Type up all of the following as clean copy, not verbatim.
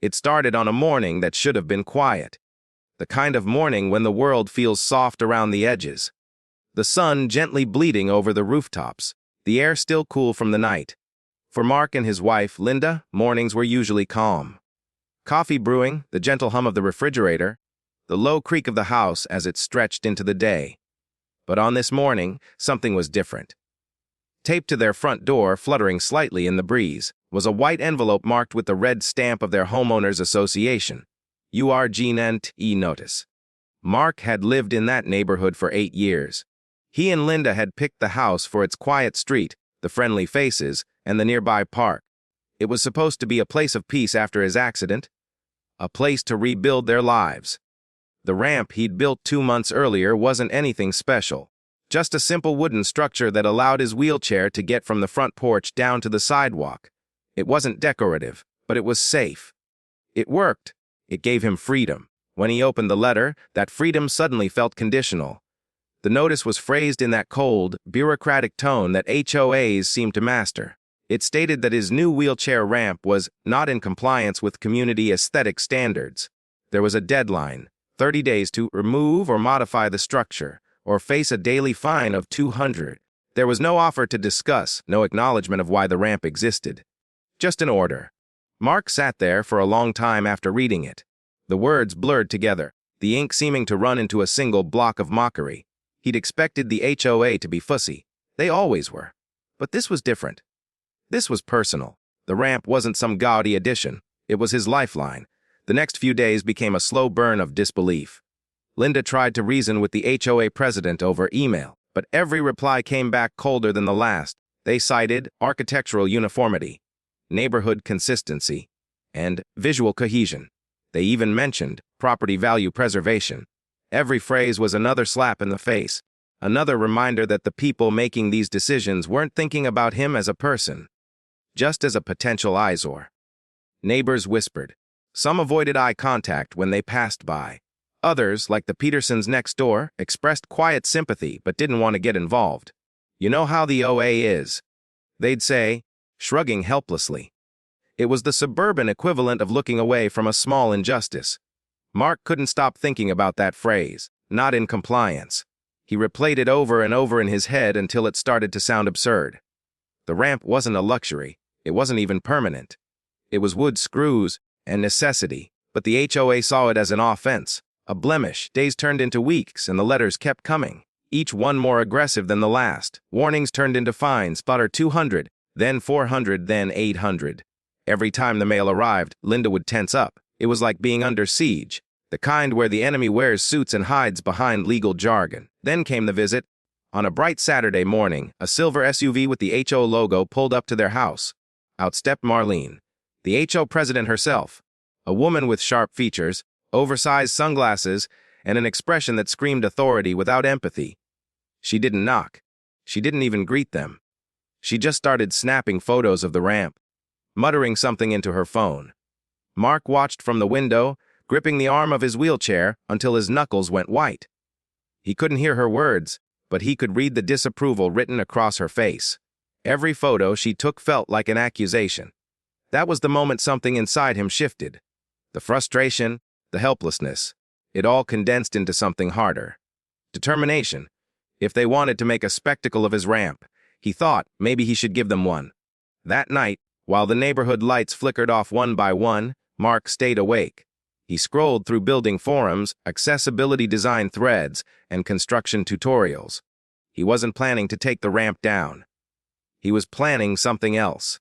It started on a morning that should have been quiet. The kind of morning when the world feels soft around the edges. The sun gently bleeding over the rooftops, the air still cool from the night. For Mark and his wife, Linda, mornings were usually calm. Coffee brewing, the gentle hum of the refrigerator, the low creak of the house as it stretched into the day. But on this morning, something was different. Taped to their front door, fluttering slightly in the breeze, was a white envelope marked with the red stamp of their homeowners association, URGNT notice. Mark had lived in that neighborhood for 8 years. He and Linda had picked the house for its quiet street, the friendly faces, and the nearby park. It was supposed to be a place of peace after his accident, a place to rebuild their lives. The ramp he'd built 2 months earlier wasn't anything special. Just a simple wooden structure that allowed his wheelchair to get from the front porch down to the sidewalk. It wasn't decorative, but it was safe. It worked. It gave him freedom. When he opened the letter, that freedom suddenly felt conditional. The notice was phrased in that cold, bureaucratic tone that HOAs seem to master. It stated that his new wheelchair ramp was not in compliance with community aesthetic standards. There was a deadline, 30 days to remove or modify the structure, or face a daily fine of $200. There was no offer to discuss, no acknowledgement of why the ramp existed. Just an order. Mark sat there for a long time after reading it. The words blurred together, the ink seeming to run into a single block of mockery. He'd expected the HOA to be fussy. They always were. But this was different. This was personal. The ramp wasn't some gaudy addition. It was his lifeline. The next few days became a slow burn of disbelief. Linda tried to reason with the HOA president over email, but every reply came back colder than the last. They cited architectural uniformity, neighborhood consistency, and visual cohesion. They even mentioned property value preservation. Every phrase was another slap in the face, another reminder that the people making these decisions weren't thinking about him as a person, just as a potential eyesore. Neighbors whispered. Some avoided eye contact when they passed by. Others, like the Petersons next door, expressed quiet sympathy but didn't want to get involved. You know how the OA is, they'd say, shrugging helplessly. It was the suburban equivalent of looking away from a small injustice. Mark couldn't stop thinking about that phrase, not in compliance. He replayed it over and over in his head until it started to sound absurd. The ramp wasn't a luxury. It wasn't even permanent. It was wood screws and necessity, but the HOA saw it as an offense. A blemish. Days turned into weeks, and the letters kept coming, each one more aggressive than the last. Warnings turned into fines, butter $200, then $400, then $800. Every time the mail arrived, Linda would tense up. It was like being under siege, the kind where the enemy wears suits and hides behind legal jargon. Then came the visit. On a bright Saturday morning, a silver SUV with the HO logo pulled up to their house. Out stepped Marlene, the HO president herself, a woman with sharp features, oversized sunglasses, and an expression that screamed authority without empathy. She didn't knock. She didn't even greet them. She just started snapping photos of the ramp, muttering something into her phone. Mark watched from the window, gripping the arm of his wheelchair until his knuckles went white. He couldn't hear her words, but he could read the disapproval written across her face. Every photo she took felt like an accusation. That was the moment something inside him shifted. The frustration, the helplessness, it all condensed into something harder. Determination. If they wanted to make a spectacle of his ramp, he thought maybe he should give them one. That night, while the neighborhood lights flickered off one by one, Mark stayed awake. He scrolled through building forums, accessibility design threads, and construction tutorials. He wasn't planning to take the ramp down. He was planning something else.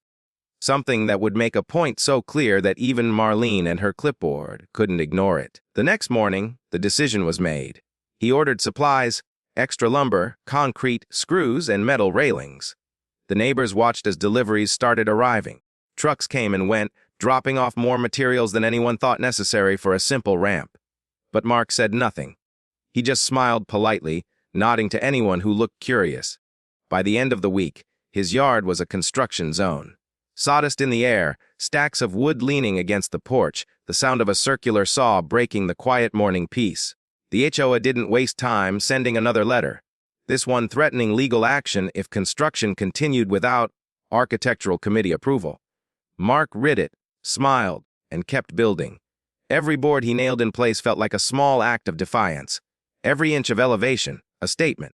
Something that would make a point so clear that even Marlene and her clipboard couldn't ignore it. The next morning, the decision was made. He ordered supplies, extra lumber, concrete, screws, and metal railings. The neighbors watched as deliveries started arriving. Trucks came and went, dropping off more materials than anyone thought necessary for a simple ramp. But Mark said nothing. He just smiled politely, nodding to anyone who looked curious. By the end of the week, his yard was a construction zone. Sawdust in the air, stacks of wood leaning against the porch, the sound of a circular saw breaking the quiet morning peace. The HOA didn't waste time sending another letter, this one threatening legal action if construction continued without architectural committee approval. Mark read it, smiled, and kept building. Every board he nailed in place felt like a small act of defiance. Every inch of elevation, a statement.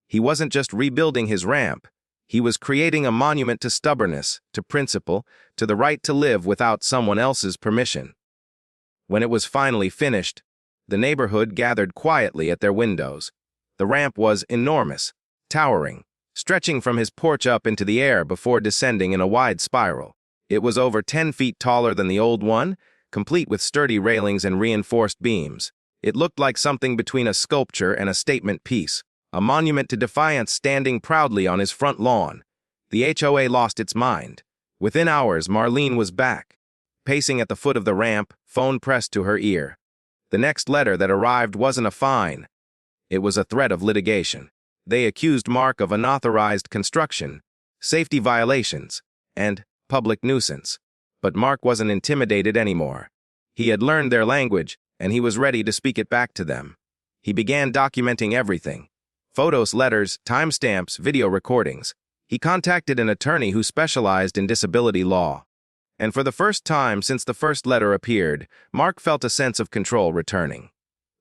He wasn't just rebuilding his ramp. He was creating a monument to stubbornness, to principle, to the right to live without someone else's permission. When it was finally finished, the neighborhood gathered quietly at their windows. The ramp was enormous, towering, stretching from his porch up into the air before descending in a wide spiral. It was over 10 feet taller than the old one, complete with sturdy railings and reinforced beams. It looked like something between a sculpture and a statement piece, a monument to defiance standing proudly on his front lawn. The HOA lost its mind. Within hours, Marlene was back, pacing at the foot of the ramp, phone pressed to her ear. The next letter that arrived wasn't a fine. It was a threat of litigation. They accused Mark of unauthorized construction, safety violations, and public nuisance. But Mark wasn't intimidated anymore. He had learned their language, and he was ready to speak it back to them. He began documenting everything. Photos, letters, timestamps, video recordings. He contacted an attorney who specialized in disability law. And for the first time since the first letter appeared, Mark felt a sense of control returning.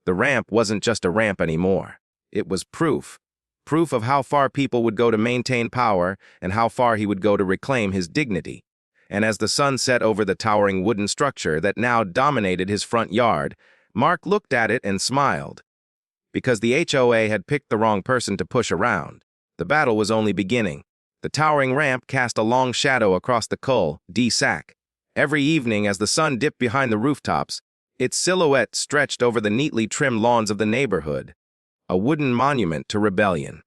The ramp wasn't just a ramp anymore. It was proof. Proof of how far people would go to maintain power and how far he would go to reclaim his dignity. And as the sun set over the towering wooden structure that now dominated his front yard, Mark looked at it and smiled. Because the HOA had picked the wrong person to push around, the battle was only beginning. The towering ramp cast a long shadow across the cul-de-sac. Every evening as the sun dipped behind the rooftops, its silhouette stretched over the neatly trimmed lawns of the neighborhood, a wooden monument to rebellion.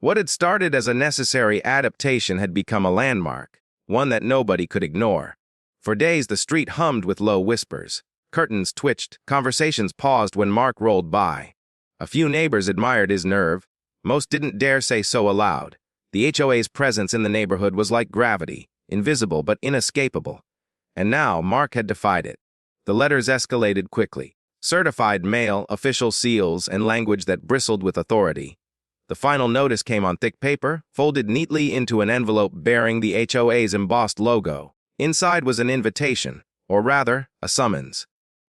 What had started as a necessary adaptation had become a landmark, one that nobody could ignore. For days the street hummed with low whispers. Curtains twitched, conversations paused when Mark rolled by. A few neighbors admired his nerve. Most didn't dare say so aloud. The HOA's presence in the neighborhood was like gravity, invisible but inescapable. And now Mark had defied it. The letters escalated quickly. Certified mail, official seals, and language that bristled with authority. The final notice came on thick paper, folded neatly into an envelope bearing the HOA's embossed logo. Inside was an invitation, or rather, a summons.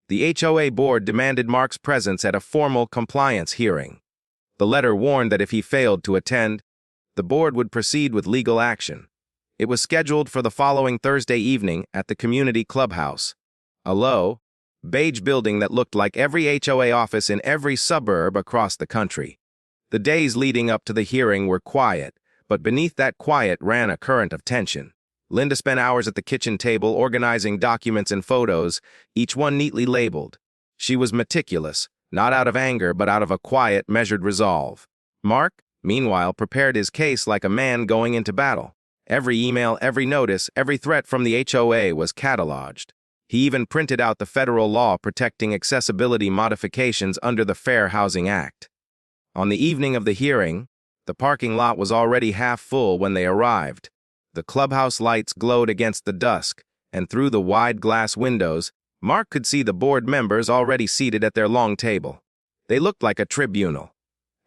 The HOA board demanded Mark's presence at a formal compliance hearing. The letter warned that if he failed to attend, the board would proceed with legal action. It was scheduled for the following Thursday evening at the community clubhouse, a low, beige building that looked like every HOA office in every suburb across the country. The days leading up to the hearing were quiet, but beneath that quiet ran a current of tension. Linda spent hours at the kitchen table organizing documents and photos, each one neatly labeled. She was meticulous, not out of anger but out of a quiet, measured resolve. Mark, meanwhile, prepared his case like a man going into battle. Every email, every notice, every threat from the HOA was cataloged. He even printed out the federal law protecting accessibility modifications under the Fair Housing Act. On the evening of the hearing, the parking lot was already half full when they arrived. The clubhouse lights glowed against the dusk, and through the wide glass windows, Mark could see the board members already seated at their long table. They looked like a tribunal.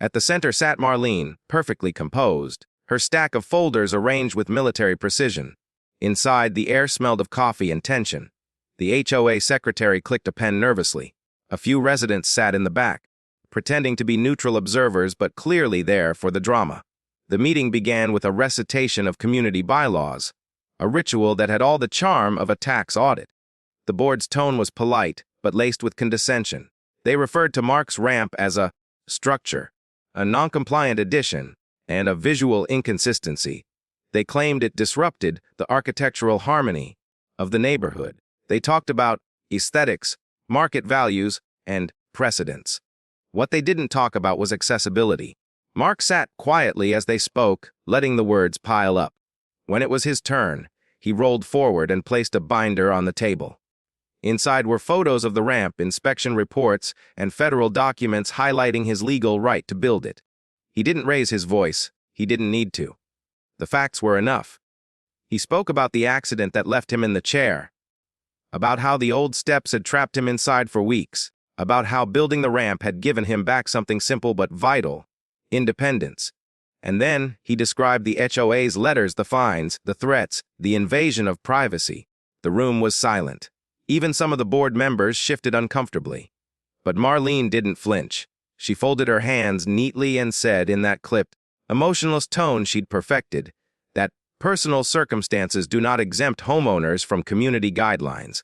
At the center sat Marlene, perfectly composed, her stack of folders arranged with military precision. Inside, the air smelled of coffee and tension. The HOA secretary clicked a pen nervously. A few residents sat in the back, pretending to be neutral observers but clearly there for the drama. The meeting began with a recitation of community bylaws, a ritual that had all the charm of a tax audit. The board's tone was polite, but laced with condescension. They referred to Mark's ramp as a structure, a non-compliant addition, and a visual inconsistency. They claimed it disrupted the architectural harmony of the neighborhood. They talked about aesthetics, market values, and precedents. What they didn't talk about was accessibility. Mark sat quietly as they spoke, letting the words pile up. When it was his turn, he rolled forward and placed a binder on the table. Inside were photos of the ramp, inspection reports, and federal documents highlighting his legal right to build it. He didn't raise his voice. He didn't need to. The facts were enough. He spoke about the accident that left him in the chair, about how the old steps had trapped him inside for weeks, about how building the ramp had given him back something simple but vital, independence. And then he described the HOA's letters, the fines, the threats, the invasion of privacy. The room was silent. Even some of the board members shifted uncomfortably. But Marlene didn't flinch. She folded her hands neatly and said in that clipped, emotionless tone she'd perfected, that personal circumstances do not exempt homeowners from community guidelines.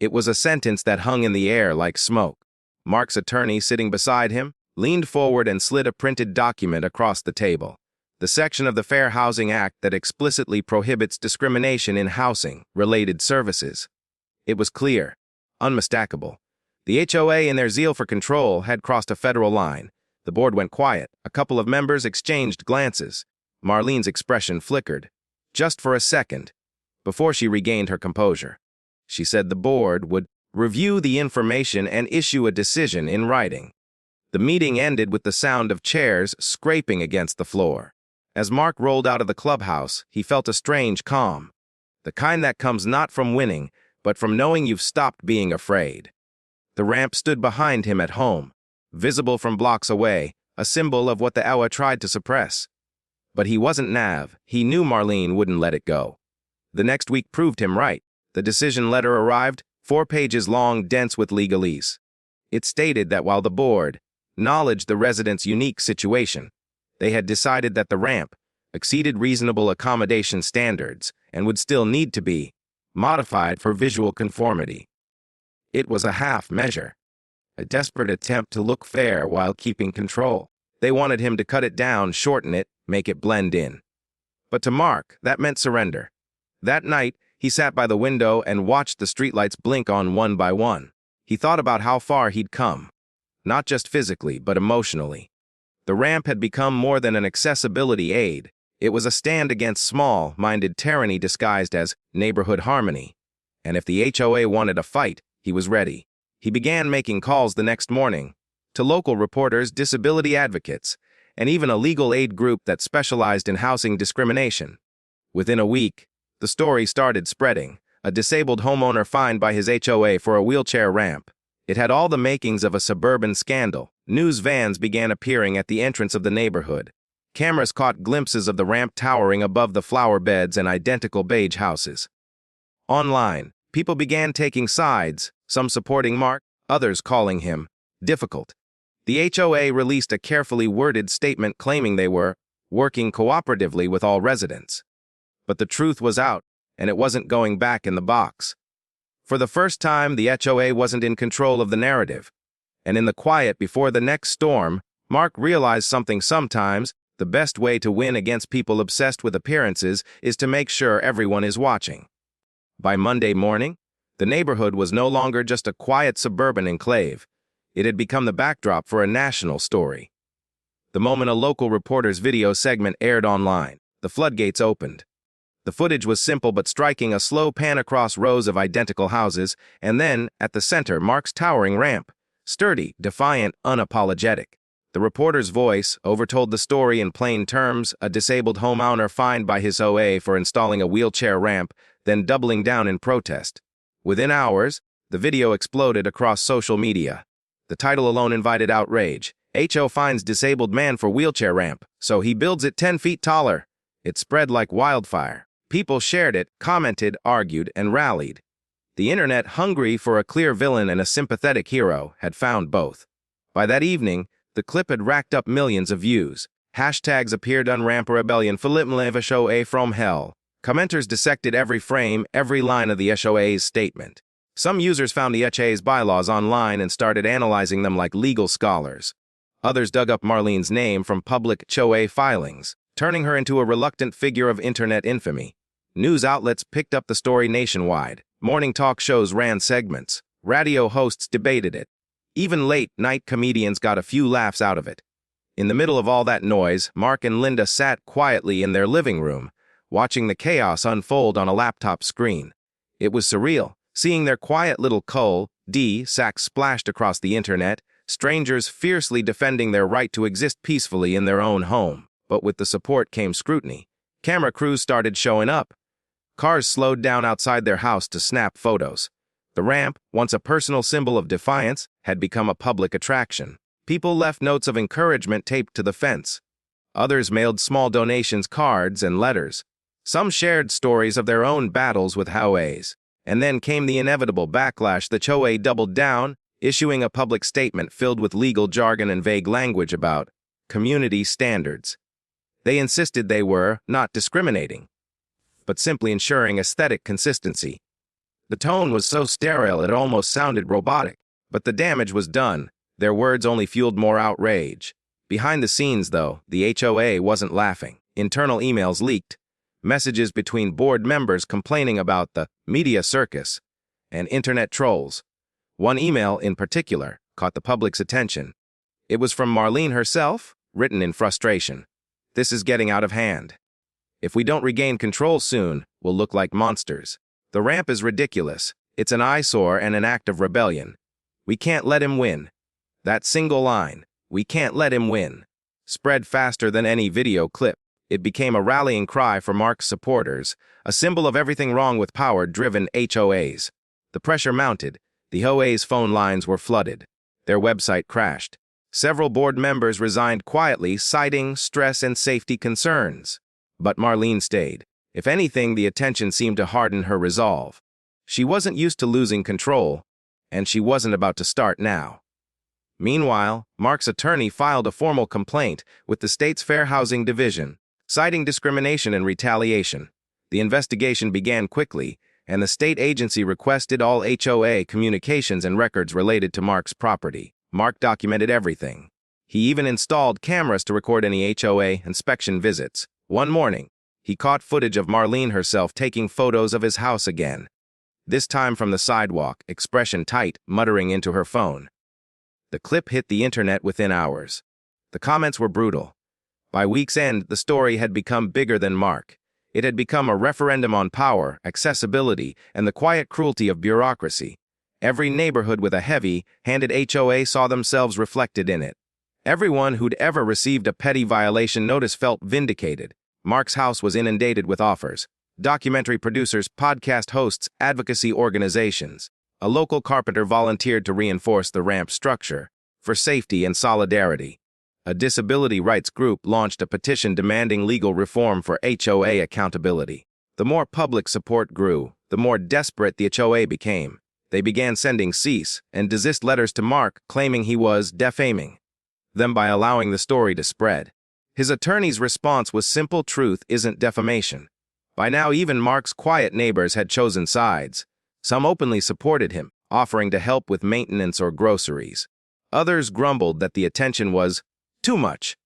It was a sentence that hung in the air like smoke. Mark's attorney, sitting beside him, leaned forward and slid a printed document across the table. The section of the Fair Housing Act that explicitly prohibits discrimination in housing-related services. It was clear, unmistakable. The HOA, in their zeal for control, had crossed a federal line. The board went quiet. A couple of members exchanged glances. Marlene's expression flickered, just for a second, before she regained her composure. She said the board would review the information and issue a decision in writing. The meeting ended with the sound of chairs scraping against the floor. As Mark rolled out of the clubhouse, he felt a strange calm, the kind that comes not from winning, but from knowing you've stopped being afraid. The ramp stood behind him at home, visible from blocks away, a symbol of what the HOA tried to suppress. But he wasn't naive. He knew Marlene wouldn't let it go. The next week proved him right. The decision letter arrived, 4 pages long, dense with legalese. It stated that while the board acknowledged the residents' unique situation, they had decided that the ramp exceeded reasonable accommodation standards and would still need to be modified for visual conformity. It was a half measure, a desperate attempt to look fair while keeping control. They wanted him to cut it down, shorten it, make it blend in. But to Mark, that meant surrender. That night, he sat by the window and watched the streetlights blink on one by one. He thought about how far he'd come, not just physically, but emotionally. The ramp had become more than an accessibility aid. It was a stand against small-minded tyranny disguised as neighborhood harmony. And if the HOA wanted a fight, he was ready. He began making calls the next morning to local reporters, disability advocates, and even a legal aid group that specialized in housing discrimination. Within a week, the story started spreading. A disabled homeowner fined by his HOA for a wheelchair ramp. It had all the makings of a suburban scandal. News vans began appearing at the entrance of the neighborhood. Cameras caught glimpses of the ramp towering above the flower beds and identical beige houses. Online, people began taking sides, some supporting Mark, others calling him difficult. The HOA released a carefully worded statement claiming they were working cooperatively with all residents. But the truth was out, and it wasn't going back in the box. For the first time, the HOA wasn't in control of the narrative. And in the quiet before the next storm, Mark realized something. Sometimes, the best way to win against people obsessed with appearances is to make sure everyone is watching. By Monday morning, the neighborhood was no longer just a quiet suburban enclave. It had become the backdrop for a national story. The moment a local reporter's video segment aired online, the floodgates opened. The footage was simple but striking, a slow pan across rows of identical houses, and then, at the center, Mark's towering ramp. Sturdy, defiant, unapologetic. The reporter's voice overtold the story in plain terms: a disabled homeowner fined by his HOA for installing a wheelchair ramp, then doubling down in protest. Within hours, the video exploded across social media. The title alone invited outrage. HO fines disabled man for wheelchair ramp, so he builds it 10 feet taller. It spread like wildfire. People shared it, commented, argued, and rallied. The internet, hungry for a clear villain and a sympathetic hero, had found both. By that evening, the clip had racked up millions of views. Hashtags appeared on Ramp Rebellion, HOA from hell. Commenters dissected every frame, every line of the HOA's statement. Some users found the HOA's bylaws online and started analyzing them like legal scholars. Others dug up Marlene's name from public HOA filings, turning her into a reluctant figure of internet infamy. News outlets picked up the story nationwide. Morning talk shows ran segments. Radio hosts debated it. Even late-night comedians got a few laughs out of it. In the middle of all that noise, Mark and Linda sat quietly in their living room, watching the chaos unfold on a laptop screen. It was surreal, seeing their quiet little cul-de-sac splashed across the internet, strangers fiercely defending their right to exist peacefully in their own home. But with the support came scrutiny. Camera crews started showing up. Cars slowed down outside their house to snap photos. The ramp, once a personal symbol of defiance, had become a public attraction. People left notes of encouragement taped to the fence. Others mailed small donations, cards, and letters. Some shared stories of their own battles with HOAs. And then came the inevitable backlash. The HOA doubled down, issuing a public statement filled with legal jargon and vague language about community standards. They insisted they were not discriminating, but simply ensuring aesthetic consistency. The tone was so sterile it almost sounded robotic, but the damage was done. Their words only fueled more outrage. Behind the scenes, though, the HOA wasn't laughing. Internal emails leaked, messages between board members complaining about the media circus, and internet trolls. One email, in particular, caught the public's attention. It was from Marlene herself, written in frustration. "This is getting out of hand. If we don't regain control soon, we'll look like monsters. The ramp is ridiculous. It's an eyesore and an act of rebellion. We can't let him win." That single line, "We can't let him win," spread faster than any video clip. It became a rallying cry for Mark's supporters, a symbol of everything wrong with power-driven HOAs. The pressure mounted. The HOA's phone lines were flooded. Their website crashed. Several board members resigned quietly, citing stress and safety concerns. But Marlene stayed. If anything, the attention seemed to harden her resolve. She wasn't used to losing control, and she wasn't about to start now. Meanwhile, Mark's attorney filed a formal complaint with the state's Fair Housing Division, citing discrimination and retaliation. The investigation began quickly, and the state agency requested all HOA communications and records related to Mark's property. Mark documented everything. He even installed cameras to record any HOA inspection visits. One morning, he caught footage of Marlene herself taking photos of his house again. This time from the sidewalk, expression tight, muttering into her phone. The clip hit the internet within hours. The comments were brutal. By week's end, the story had become bigger than Mark. It had become a referendum on power, accessibility, and the quiet cruelty of bureaucracy. Every neighborhood with a heavy-handed HOA saw themselves reflected in it. Everyone who'd ever received a petty violation notice felt vindicated. Mark's house was inundated with offers. Documentary producers, podcast hosts, advocacy organizations. A local carpenter volunteered to reinforce the ramp structure for safety and solidarity. A disability rights group launched a petition demanding legal reform for HOA accountability. The more public support grew, the more desperate the HOA became. They began sending cease and desist letters to Mark, claiming he was defaming them by allowing the story to spread. His attorney's response was simple: truth isn't defamation. By now, even Mark's quiet neighbors had chosen sides. Some openly supported him, offering to help with maintenance or groceries. Others grumbled that the attention was too much,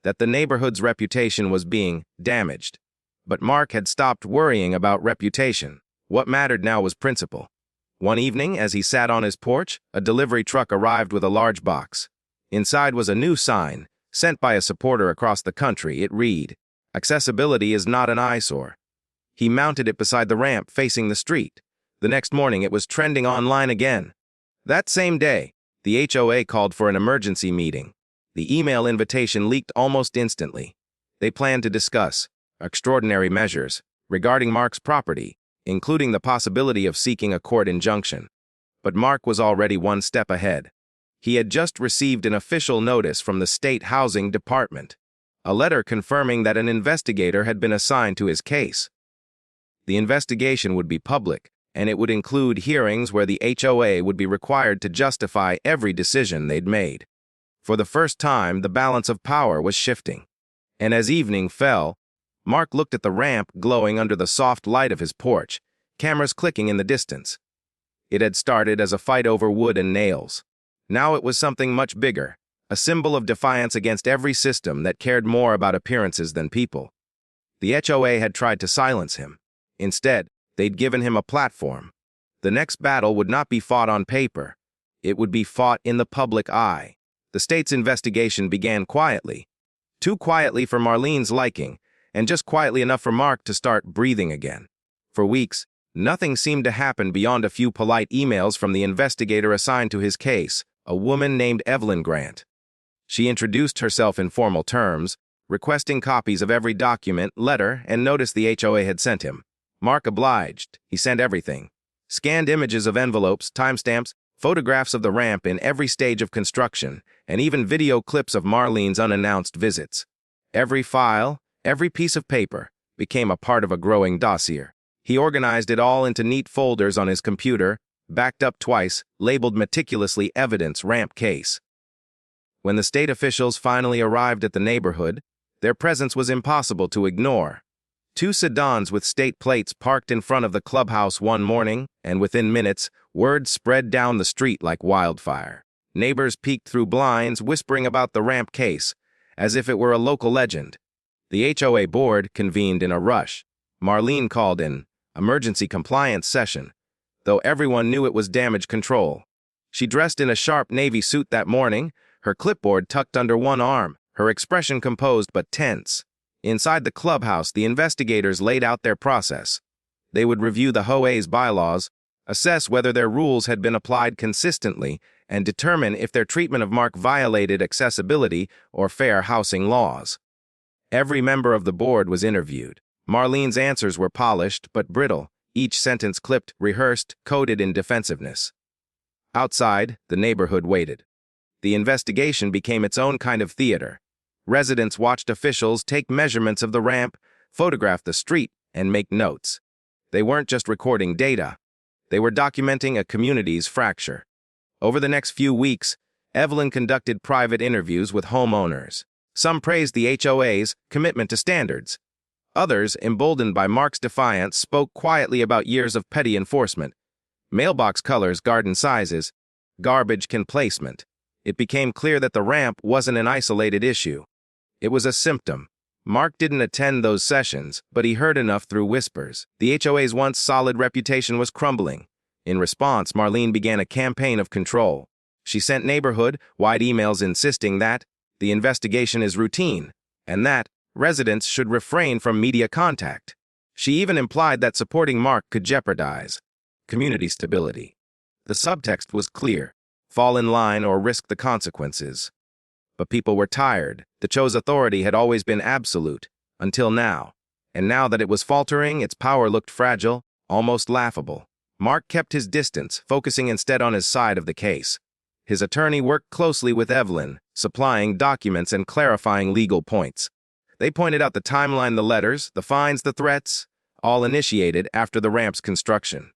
that the neighborhood's reputation was being damaged. But Mark had stopped worrying about reputation. What mattered now was principle. One evening, as he sat on his porch, a delivery truck arrived with a large box. Inside was a new sign, sent by a supporter across the country. It read, "Accessibility is not an eyesore." He mounted it beside the ramp facing the street. The next morning, it was trending online again. That same day, the HOA called for an emergency meeting. The email invitation leaked almost instantly. They planned to discuss extraordinary measures regarding Mark's property, including the possibility of seeking a court injunction. But Mark was already one step ahead. He had just received an official notice from the State Housing Department, a letter confirming that an investigator had been assigned to his case. The investigation would be public, and it would include hearings where the HOA would be required to justify every decision they'd made. For the first time, the balance of power was shifting. And as evening fell, Mark looked at the ramp glowing under the soft light of his porch, cameras clicking in the distance. It had started as a fight over wood and nails. Now it was something much bigger, a symbol of defiance against every system that cared more about appearances than people. The HOA had tried to silence him. Instead, they'd given him a platform. The next battle would not be fought on paper. It would be fought in the public eye. The state's investigation began quietly. Too quietly for Marlene's liking, and just quietly enough for Mark to start breathing again. For weeks, nothing seemed to happen beyond a few polite emails from the investigator assigned to his case, a woman named Evelyn Grant. She introduced herself in formal terms, requesting copies of every document, letter, and notice the HOA had sent him. Mark obliged. He sent everything. Scanned images of envelopes, timestamps, photographs of the ramp in every stage of construction, and even video clips of Marlene's unannounced visits. Every file, every piece of paper, became a part of a growing dossier. He organized it all into neat folders on his computer, backed up twice, labeled meticulously evidence ramp case. When the state officials finally arrived at the neighborhood, their presence was impossible to ignore. 2 sedans with state plates parked in front of the clubhouse one morning, and within minutes, word spread down the street like wildfire. Neighbors peeked through blinds, whispering about the ramp case, as if it were a local legend. The HOA board convened in a rush. Marlene called an emergency compliance session, though everyone knew it was damage control. She dressed in a sharp navy suit that morning, her clipboard tucked under one arm, her expression composed but tense. Inside the clubhouse, the investigators laid out their process. They would review the HOA's bylaws, assess whether their rules had been applied consistently, and determine if their treatment of Mark violated accessibility or fair housing laws. Every member of the board was interviewed. Marlene's answers were polished but brittle, each sentence clipped, rehearsed, coded in defensiveness. Outside, the neighborhood waited. The investigation became its own kind of theater. Residents watched officials take measurements of the ramp, photograph the street, and make notes. They weren't just recording data. They were documenting a community's fracture. Over the next few weeks, Evelyn conducted private interviews with homeowners. Some praised the HOA's commitment to standards. Others, emboldened by Mark's defiance, spoke quietly about years of petty enforcement. Mailbox colors, garden sizes, garbage can placement. It became clear that the ramp wasn't an isolated issue. It was a symptom. Mark didn't attend those sessions, but he heard enough through whispers. The HOA's once solid reputation was crumbling. In response, Marlene began a campaign of control. She sent neighborhood-wide emails insisting that the investigation is routine, and that residents should refrain from media contact. She even implied that supporting Mark could jeopardize community stability. The subtext was clear: fall in line or risk the consequences. But people were tired. The HOA's authority had always been absolute, until now. And now that it was faltering, its power looked fragile, almost laughable. Mark kept his distance, focusing instead on his side of the case. His attorney worked closely with Evelyn, supplying documents and clarifying legal points. They pointed out the timeline, the letters, the fines, the threats, all initiated after the ramp's construction.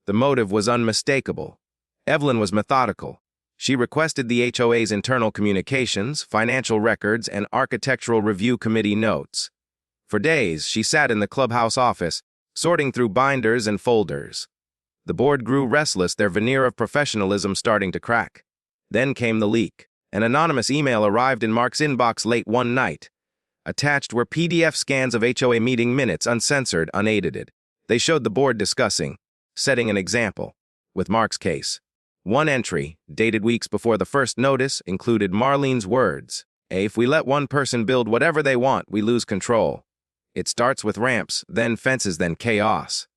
The motive was unmistakable. Evelyn was methodical. She requested the HOA's internal communications, financial records, and architectural review committee notes. For days, she sat in the clubhouse office, sorting through binders and folders. The board grew restless, their veneer of professionalism starting to crack. Then came the leak. An anonymous email arrived in Mark's inbox late one night. Attached were PDF scans of HOA meeting minutes, uncensored, unedited. They showed the board discussing, setting an example, with Mark's case. One entry, dated weeks before the first notice, included Marlene's words: "If we let one person build whatever they want, we lose control. It starts with ramps, then fences, then chaos."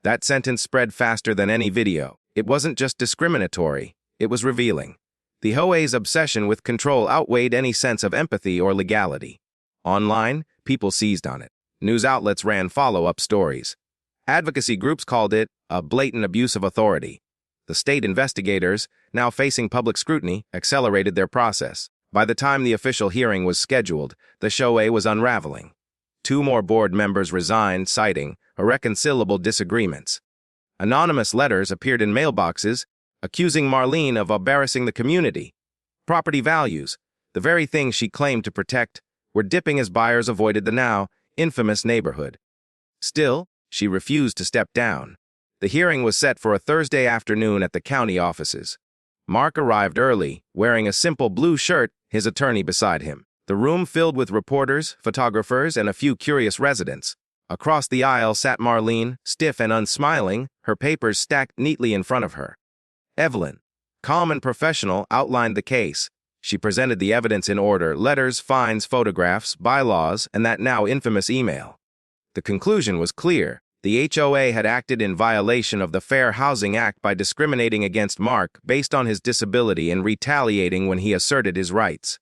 That sentence spread faster than any video. It wasn't just discriminatory, it was revealing. The HOA's obsession with control outweighed any sense of empathy or legality. Online, people seized on it. News outlets ran follow-up stories. Advocacy groups called it a blatant abuse of authority. The state investigators, now facing public scrutiny, accelerated their process. By the time the official hearing was scheduled, the HOA was unraveling. 2 more board members resigned, citing irreconcilable disagreements. Anonymous letters appeared in mailboxes, accusing Marlene of embarrassing the community. Property values, the very things she claimed to protect, were dipping as buyers avoided the now infamous neighborhood. Still, she refused to step down. The hearing was set for a Thursday afternoon at the county offices. Mark arrived early, wearing a simple blue shirt, his attorney beside him. The room filled with reporters, photographers, and a few curious residents. Across the aisle sat Marlene, stiff and unsmiling, her papers stacked neatly in front of her. Evelyn, calm and professional, outlined the case. She presented the evidence in order: letters, fines, photographs, bylaws, and that now infamous email. The conclusion was clear. The HOA had acted in violation of the Fair Housing Act by discriminating against Mark based on his disability and retaliating when he asserted his rights.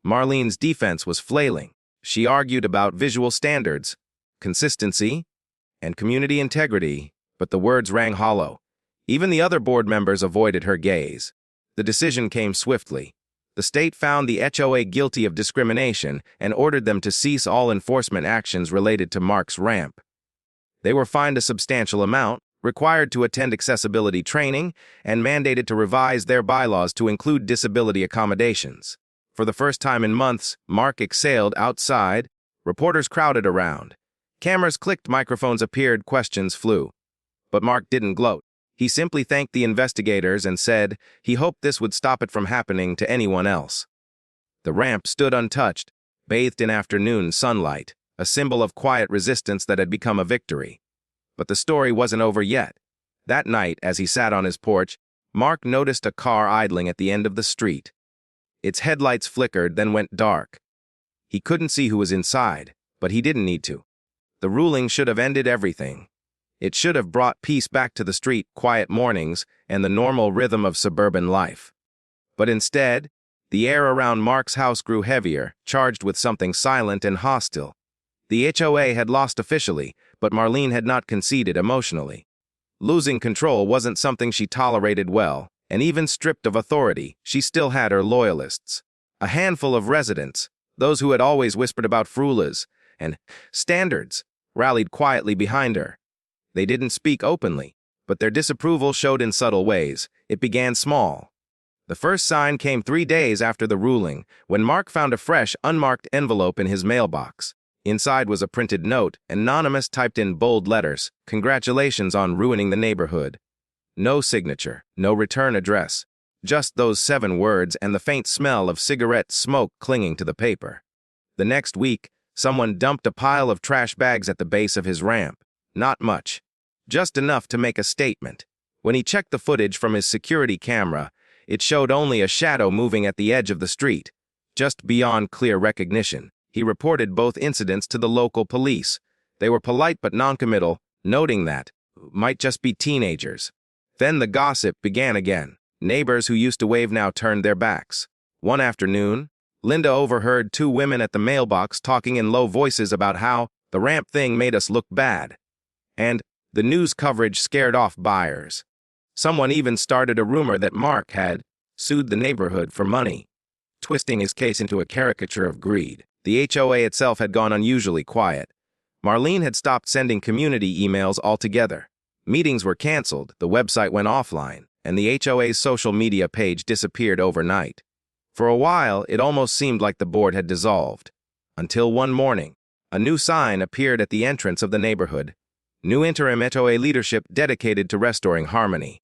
Marlene's defense was flailing. She argued about visual standards, consistency, and community integrity, but the words rang hollow. Even the other board members avoided her gaze. The decision came swiftly. The state found the HOA guilty of discrimination and ordered them to cease all enforcement actions related to Mark's ramp. They were fined a substantial amount, required to attend accessibility training, and mandated to revise their bylaws to include disability accommodations. For the first time in months, Mark exhaled outside. Reporters crowded around. Cameras clicked, microphones appeared, questions flew. But Mark didn't gloat. He simply thanked the investigators and said he hoped this would stop it from happening to anyone else. The ramp stood untouched, bathed in afternoon sunlight, a symbol of quiet resistance that had become a victory. But the story wasn't over yet. That night, as he sat on his porch, Mark noticed a car idling at the end of the street. Its headlights flickered, then went dark. He couldn't see who was inside, but he didn't need to. The ruling should have ended everything. It should have brought peace back to the street, quiet mornings, and the normal rhythm of suburban life. But instead, the air around Mark's house grew heavier, charged with something silent and hostile. The HOA had lost officially, but Marlene had not conceded emotionally. Losing control wasn't something she tolerated well, and even stripped of authority, she still had her loyalists. A handful of residents, those who had always whispered about frulas and standards, rallied quietly behind her. They didn't speak openly, but their disapproval showed in subtle ways. It began small. The first sign came 3 days after the ruling, when Mark found a fresh, unmarked envelope in his mailbox. Inside was a printed note, anonymous, typed in bold letters, "Congratulations on ruining the neighborhood." No signature, no return address, just those 7 words and the faint smell of cigarette smoke clinging to the paper. The next week, someone dumped a pile of trash bags at the base of his ramp. Not much, just enough to make a statement. When he checked the footage from his security camera, it showed only a shadow moving at the edge of the street, just beyond clear recognition. He reported both incidents to the local police. They were polite but noncommittal, noting that might just be teenagers. Then the gossip began again. Neighbors who used to wave now turned their backs. One afternoon, Linda overheard 2 women at the mailbox talking in low voices about how the ramp thing made us look bad. And the news coverage scared off buyers. Someone even started a rumor that Mark had sued the neighborhood for money, twisting his case into a caricature of greed. The HOA itself had gone unusually quiet. Marlene had stopped sending community emails altogether. Meetings were canceled, the website went offline, and the HOA's social media page disappeared overnight. For a while, it almost seemed like the board had dissolved. Until one morning, a new sign appeared at the entrance of the neighborhood. New interim HOA leadership dedicated to restoring harmony.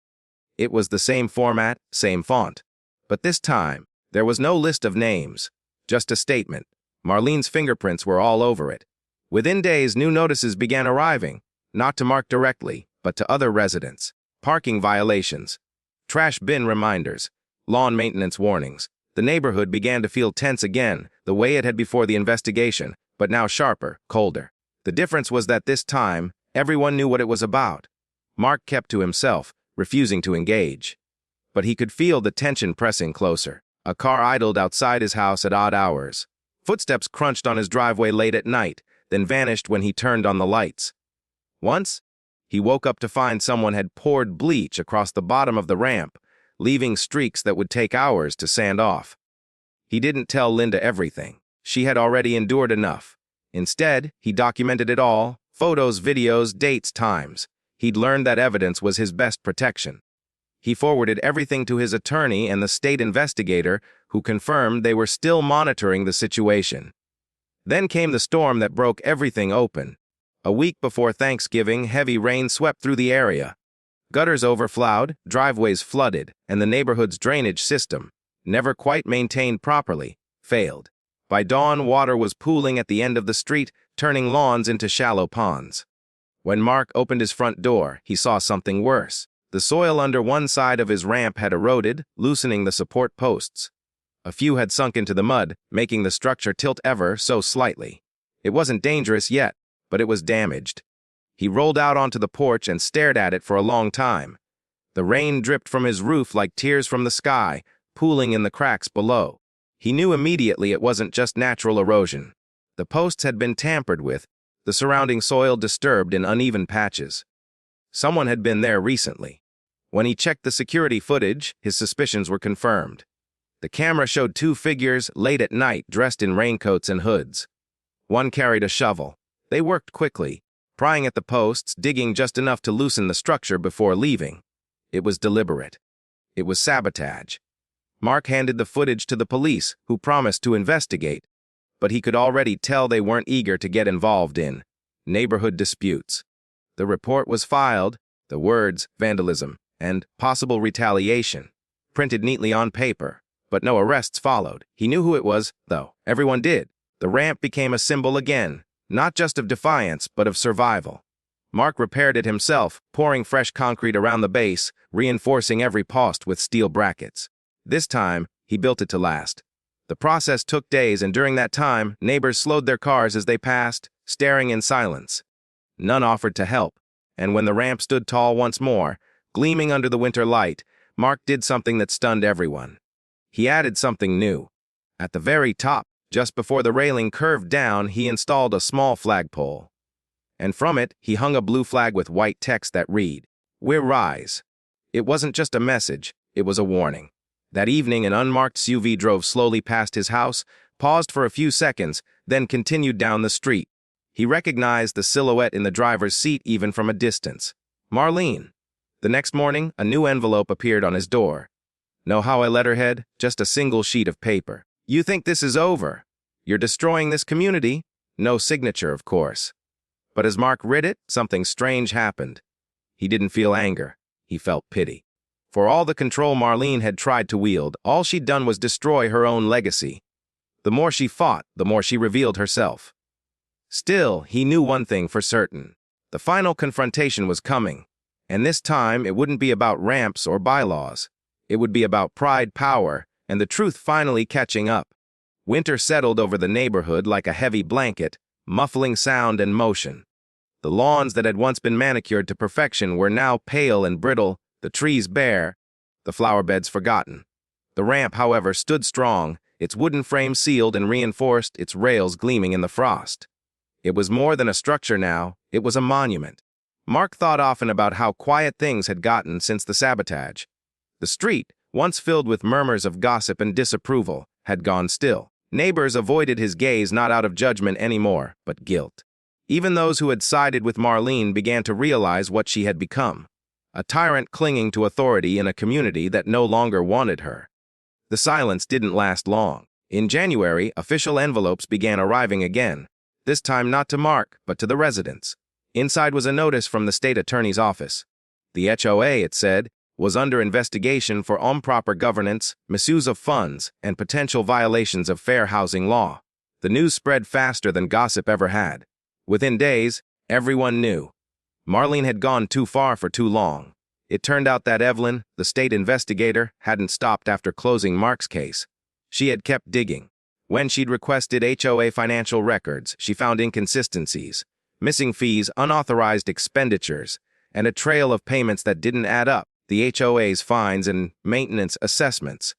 It was the same format, same font. But this time, there was no list of names, just a statement. Marlene's fingerprints were all over it. Within days, new notices began arriving, not to Mark directly, but to other residents. Parking violations, trash bin reminders, lawn maintenance warnings. The neighborhood began to feel tense again, the way it had before the investigation, but now sharper, colder. The difference was that this time, everyone knew what it was about. Mark kept to himself, refusing to engage. But he could feel the tension pressing closer. A car idled outside his house at odd hours. Footsteps crunched on his driveway late at night, then vanished when he turned on the lights. Once, he woke up to find someone had poured bleach across the bottom of the ramp, leaving streaks that would take hours to sand off. He didn't tell Linda everything. She had already endured enough. Instead, he documented it all, photos, videos, dates, times. He'd learned that evidence was his best protection. He forwarded everything to his attorney and the state investigator, who confirmed they were still monitoring the situation. Then came the storm that broke everything open. A week before Thanksgiving, heavy rain swept through the area. Gutters overflowed, driveways flooded, and the neighborhood's drainage system, never quite maintained properly, failed. By dawn, water was pooling at the end of the street, turning lawns into shallow ponds. When Mark opened his front door, he saw something worse. The soil under one side of his ramp had eroded, loosening the support posts. A few had sunk into the mud, making the structure tilt ever so slightly. It wasn't dangerous yet, but it was damaged. He rolled out onto the porch and stared at it for a long time. The rain dripped from his roof like tears from the sky, pooling in the cracks below. He knew immediately it wasn't just natural erosion. The posts had been tampered with, the surrounding soil disturbed in uneven patches. Someone had been there recently. When he checked the security footage, his suspicions were confirmed. The camera showed 2 figures late at night dressed in raincoats and hoods. One carried a shovel. They worked quickly, prying at the posts, digging just enough to loosen the structure before leaving. It was deliberate. It was sabotage. Mark handed the footage to the police, who promised to investigate, but he could already tell they weren't eager to get involved in neighborhood disputes. The report was filed, the words vandalism and possible retaliation printed neatly on paper, but no arrests followed. He knew who it was, though. Everyone did. The ramp became a symbol again, not just of defiance, but of survival. Mark repaired it himself, pouring fresh concrete around the base, reinforcing every post with steel brackets. This time, he built it to last. The process took days, and during that time, neighbors slowed their cars as they passed, staring in silence. None offered to help, and when the ramp stood tall once more, gleaming under the winter light, Mark did something that stunned everyone. He added something new. At the very top, just before the railing curved down, he installed a small flagpole. And from it, he hung a blue flag with white text that read, "We're Rise." It wasn't just a message, it was a warning. That evening, an unmarked SUV drove slowly past his house, paused for a few seconds, then continued down the street. He recognized the silhouette in the driver's seat even from a distance. Marlene. The next morning, a new envelope appeared on his door. No HOA letterhead, just a single sheet of paper. "You think this is over? You're destroying this community?" No signature, of course. But as Mark read it, something strange happened. He didn't feel anger. He felt pity. For all the control Marlene had tried to wield, all she'd done was destroy her own legacy. The more she fought, the more she revealed herself. Still, he knew one thing for certain. The final confrontation was coming. And this time, it wouldn't be about ramps or bylaws. It would be about pride, power, and the truth finally catching up. Winter settled over the neighborhood like a heavy blanket, muffling sound and motion. The lawns that had once been manicured to perfection were now pale and brittle, the trees bare, the flower beds forgotten. The ramp, however, stood strong, its wooden frame sealed and reinforced, its rails gleaming in the frost. It was more than a structure now, it was a monument. Mark thought often about how quiet things had gotten since the sabotage. The street, once filled with murmurs of gossip and disapproval, had gone still. Neighbors avoided his gaze not out of judgment anymore, but guilt. Even those who had sided with Marlene began to realize what she had become. A tyrant clinging to authority in a community that no longer wanted her. The silence didn't last long. In January, official envelopes began arriving again, this time not to Mark, but to the residents. Inside was a notice from the state attorney's office. The HOA, it said, was under investigation for improper governance, misuse of funds, and potential violations of fair housing law. The news spread faster than gossip ever had. Within days, everyone knew. Marlene had gone too far for too long. It turned out that Evelyn, the state investigator, hadn't stopped after closing Mark's case. She had kept digging. When she'd requested HOA financial records, she found inconsistencies, missing fees, unauthorized expenditures, and a trail of payments that didn't add up. The HOA's fines and maintenance assessments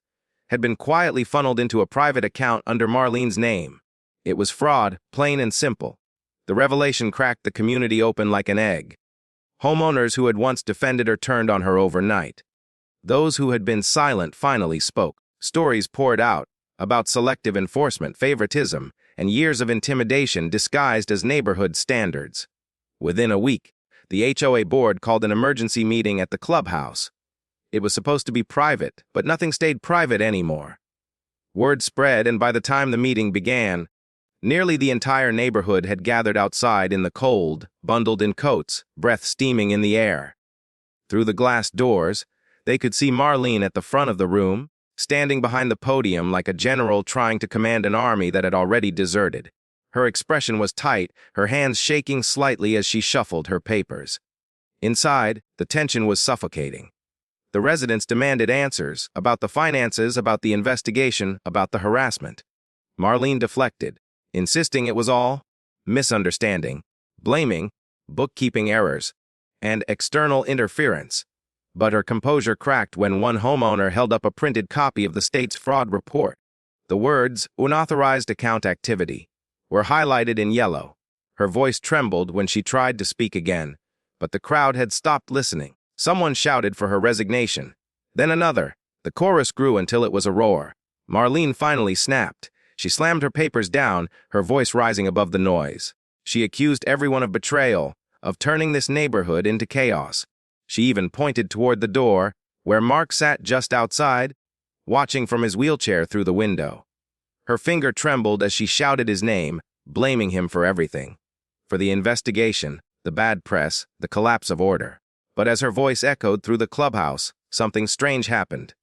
had been quietly funneled into a private account under Marlene's name. It was fraud, plain and simple. The revelation cracked the community open like an egg. Homeowners who had once defended her turned on her overnight. Those who had been silent finally spoke. Stories poured out about selective enforcement, favoritism, and years of intimidation disguised as neighborhood standards. Within a week, the HOA board called an emergency meeting at the clubhouse. It was supposed to be private, but nothing stayed private anymore. Word spread, and by the time the meeting began, nearly the entire neighborhood had gathered outside in the cold, bundled in coats, breath steaming in the air. Through the glass doors, they could see Marlene at the front of the room, standing behind the podium like a general trying to command an army that had already deserted. Her expression was tight, her hands shaking slightly as she shuffled her papers. Inside, the tension was suffocating. The residents demanded answers about the finances, about the investigation, about the harassment. Marlene deflected, insisting it was all misunderstanding, blaming, bookkeeping errors, and external interference. But her composure cracked when one homeowner held up a printed copy of the state's fraud report. The words, "unauthorized account activity," were highlighted in yellow. Her voice trembled when she tried to speak again, but the crowd had stopped listening. Someone shouted for her resignation. Then another. The chorus grew until it was a roar. Marlene finally snapped. She slammed her papers down, her voice rising above the noise. She accused everyone of betrayal, of turning this neighborhood into chaos. She even pointed toward the door, where Mark sat just outside, watching from his wheelchair through the window. Her finger trembled as she shouted his name, blaming him for everything. For the investigation, the bad press, the collapse of order. But as her voice echoed through the clubhouse, something strange happened.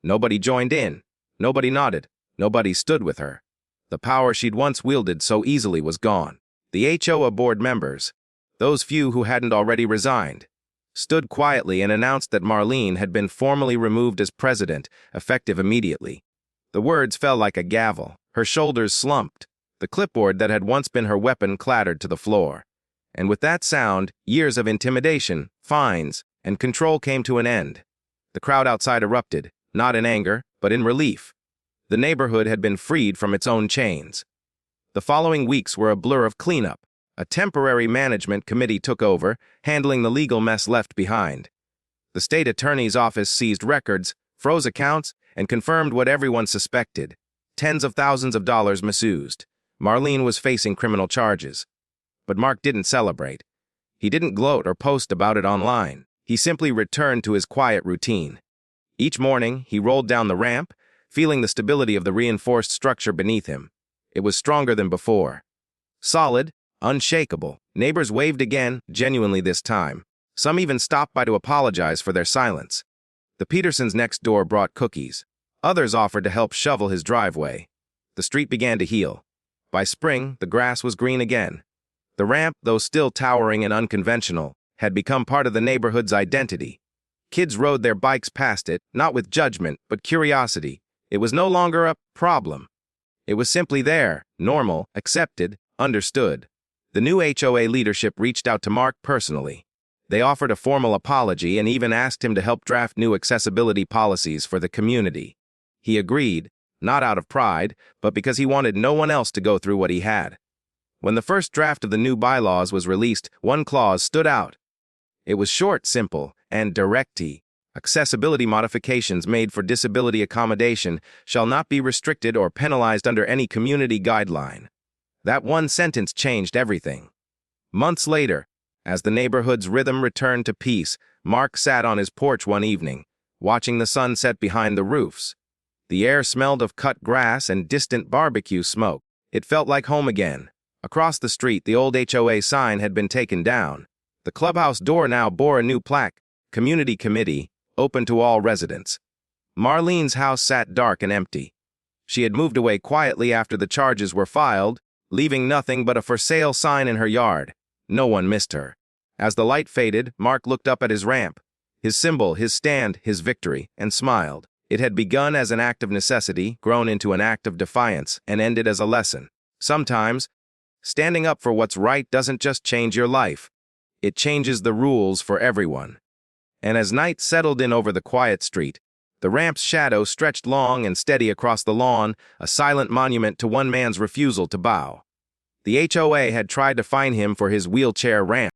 Nobody joined in. Nobody nodded. Nobody stood with her. The power she'd once wielded so easily was gone. The HOA board members, those few who hadn't already resigned, stood quietly and announced that Marlene had been formally removed as president, effective immediately. The words fell like a gavel. Her shoulders slumped. The clipboard that had once been her weapon clattered to the floor. And with that sound, years of intimidation, fines, and control came to an end. The crowd outside erupted, not in anger, but in relief. The neighborhood had been freed from its own chains. The following weeks were a blur of cleanup. A temporary management committee took over, handling the legal mess left behind. The state attorney's office seized records, froze accounts, and confirmed what everyone suspected. Tens of thousands of dollars misused. Marlene was facing criminal charges. But Mark didn't celebrate. He didn't gloat or post about it online. He simply returned to his quiet routine. Each morning, he rolled down the ramp, feeling the stability of the reinforced structure beneath him. It was stronger than before. Solid, unshakable. Neighbors waved again, genuinely this time. Some even stopped by to apologize for their silence. The Petersons next door brought cookies. Others offered to help shovel his driveway. The street began to heal. By spring, the grass was green again. The ramp, though still towering and unconventional, had become part of the neighborhood's identity. Kids rode their bikes past it, not with judgment, but curiosity. It was no longer a problem. It was simply there, normal, accepted, understood. The new HOA leadership reached out to Mark personally. They offered a formal apology and even asked him to help draft new accessibility policies for the community. He agreed, not out of pride, but because he wanted no one else to go through what he had. When the first draft of the new bylaws was released, one clause stood out. It was short, simple, and direct. Accessibility modifications made for disability accommodation shall not be restricted or penalized under any community guideline. That one sentence changed everything. Months later, as the neighborhood's rhythm returned to peace, Mark sat on his porch one evening, watching the sun set behind the roofs. The air smelled of cut grass and distant barbecue smoke. It felt like home again. Across the street, the old HOA sign had been taken down. The clubhouse door now bore a new plaque, Community Committee, open to all residents. Marlene's house sat dark and empty. She had moved away quietly after the charges were filed, leaving nothing but a for sale sign in her yard. No one missed her. As the light faded, Mark looked up at his ramp, his symbol, his stand, his victory, and smiled. It had begun as an act of necessity, grown into an act of defiance, and ended as a lesson. Sometimes, standing up for what's right doesn't just change your life. It changes the rules for everyone. And as night settled in over the quiet street, the ramp's shadow stretched long and steady across the lawn, a silent monument to one man's refusal to bow. The HOA had tried to fine him for his wheelchair ramp.